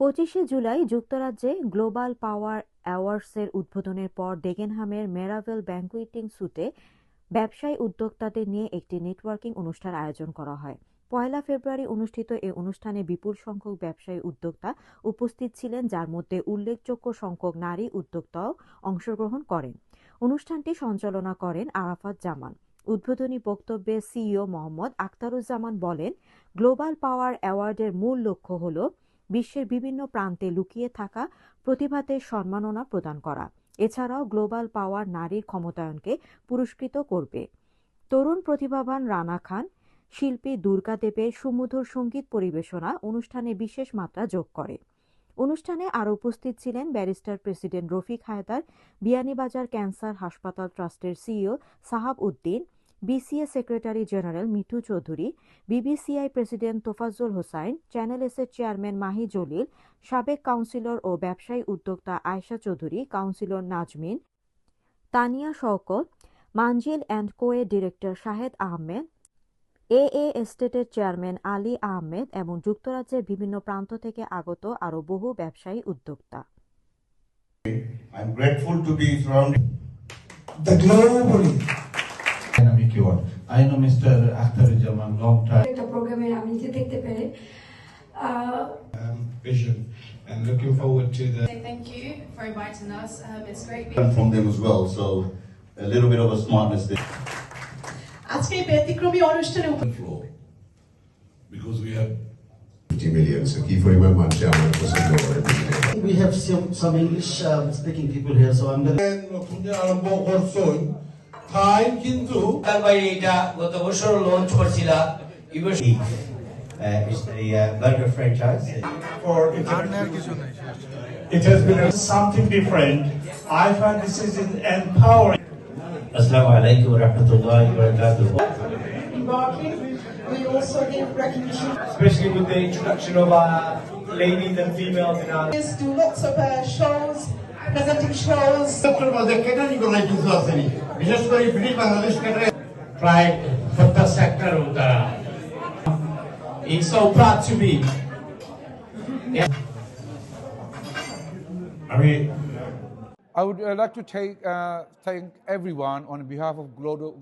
25শে জুলাই যুক্তরাজ্যে গ্লোবাল পাওয়ার অ্যাওয়ার্ডসের উদ্বোধনের পর ডেগেনহামের মেরাভেল ব্যাংকুয়েটিং স্যুটে ব্যবসায়ী উদ্যোক্তাদের নিয়ে একটি নেটওয়ার্কিং অনুষ্ঠান আয়োজন করা হয়। 1 ফেব্রুয়ারি অনুষ্ঠিত এ অনুষ্ঠানে বিপুল সংখ্যক ব্যবসায়ী উদ্যোক্তা উপস্থিত ছিলেন, যার মধ্যে উল্লেখযোগ্য সংখ্যক নারী উদ্যোক্তাও অংশগ্রহণ করেন। অনুষ্ঠানটি সঞ্চালনা করেন আরাফাত জামান। উদ্বোধনী বক্তব্যে সিইও মোহাম্মদ আখতারুজ্জামান বলেন, গ্লোবাল পাওয়ার অ্যাওয়ার্ডের মূল লক্ষ্য হল বিশ্বের বিভিন্ন প্রান্তে লুকিয়ে থাকা প্রতিভাদের সম্মাননা প্রদান করা। এছাড়াও গ্লোবাল পাওয়ার নারীর ক্ষমতায়নকে পুরস্কৃত করবে। তরুণ প্রতিভাবান রানা খান, শিল্পী দুর্গা দেবের সুমধুর সঙ্গীত পরিবেশনা অনুষ্ঠানে বিশেষ মাত্রা যোগ করে। অনুষ্ঠানে আরও উপস্থিত ছিলেন barrister president Rafiq Haider, Beanibazar cancer হাসপাতাল ট্রাস্টের CEO Shahab Uddin, BCA secretary general Mithu Chowdhury, BBCI president Tofazzal Hossain, channel এসের চেয়ারম্যান মাহি জলিল, সাবেক কাউন্সিলর ও ব্যবসায়ী উদ্যোক্তা আয়েশা চৌধুরী, কাউন্সিলর নাজমিন, তানিয়া শওকত, মানজিল অ্যান্ড কো-এর ডিরেক্টর শাহেদ আহমেদ, এ এস্টেটের চেয়ারম্যান আলী আহমেদ এবং যুক্তরাজ্যের বিভিন্ন প্রান্ত থেকে আগত আরও বহু ব্যবসায়ী উদ্যোক্তা। I'm grateful to be surrounded the globally dynamic award. I know Mr. Akhtaruজ্জামান long time. একটা প্রোগ্রামে আমি নিজে দেখতে পেরে vision and looking forward to the Thank you for inviting us. It's great learn from them as well, so a little bit of a smartness there. আজকে এই ব্যতিক্রমী অনুষ্ঠানে floor because we have 50 million. So keep for him and Chairman for some more. We have some English speaking people here, so I'm going to নতুন আরম্ভ করছই time কিন্তু তার বাইরে এটা গত বছর লঞ্চ করছিলাম it's the burger franchise. for it has been something different. I find this is empowering. Assalamu alaikum wa rahmatullahi wa barakatuh. we also give recognition especially with the introduction of our ladies and females in our to lots of shows, presenting shows. Doctor বাজে catering কোন কিছু আসেনি, বিশেষ করে British Bangladesh catering try for the sector utara. He's so proud to be. I would like to thank everyone on behalf of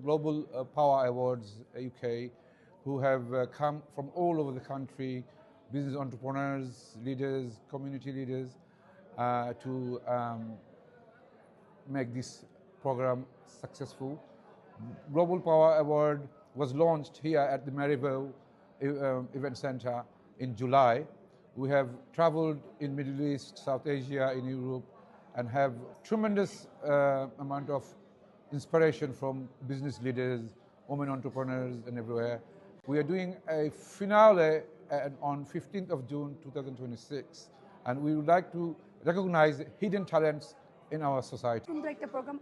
Global Power Awards UK, who have come from all over the country, business entrepreneurs, leaders, community leaders, to make this program successful. Global Power Award was launched here at the Maryvale Event Center in July. We have traveled in Middle East, South Asia, in Europe, and have tremendous amount of inspiration from business leaders, women entrepreneurs, and everywhere. We are doing a finale on 15th of June 2026, and we would like to recognize hidden talents in our society. সুন্দর একটা programme.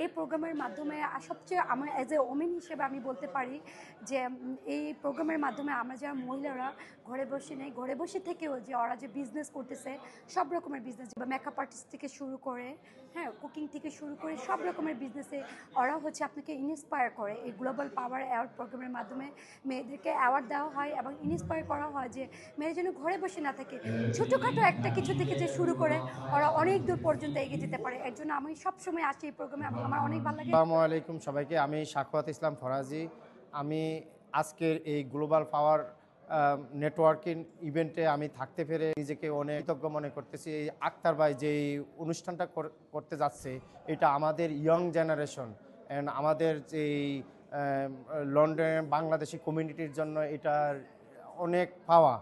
এই প্রোগ্রামের মাধ্যমে সবচেয়ে আমার as a women হিসেবে আমি বলতে পারি যে এই প্রোগ্রামের মাধ্যমে আমরা যারা মহিলারা ঘরে বসে নেই, ঘরে বসে থেকেও যে ওরা যে বিজনেস করতেছে, সব রকমের বিজনেস, মেকআপ আর্টিস্ট থেকে শুরু করে, হ্যাঁ, কুকিং থেকে শুরু করে সব রকমের বিজনেসে ওরা হচ্ছে আপনাকে ইন্সপায়ার করে। এই গ্লোবাল পাওয়ার অ্যাওয়ার্ড প্রোগ্রামের মাধ্যমে মেয়েদেরকে অ্যাওয়ার্ড দেওয়া হয় এবং ইন্সপায়ার করা হয় যে মেয়েরা যেন ঘরে বসে না থাকে, ছোটোখাটো একটা কিছু থেকে যে শুরু করে ওরা অনেক দূর পর্যন্ত এগিয়ে যেতে পারে। এর জন্য আমি সবসময় আসি এই প্রোগ্রামে, আমার অনেক ভালো লাগে। আসসালামু আলাইকুম সবাইকে, আমি সাখাওয়াত ইসলাম ফরাজি। আমি আজকের এই গ্লোবাল পাওয়ার নেটওয়ার্কিং ইভেন্টে আমি থাকতে পেরে নিজেকে অনেক কৃতজ্ঞ মনে করতেছি। এই আক্তার ভাই যে অনুষ্ঠানটা করতে যাচ্ছে, এটা আমাদের ইয়ং জেনারেশন অ্যান্ড আমাদের যেই লন্ডনের বাংলাদেশি কমিউনিটির জন্য এটার অনেক পাওয়া।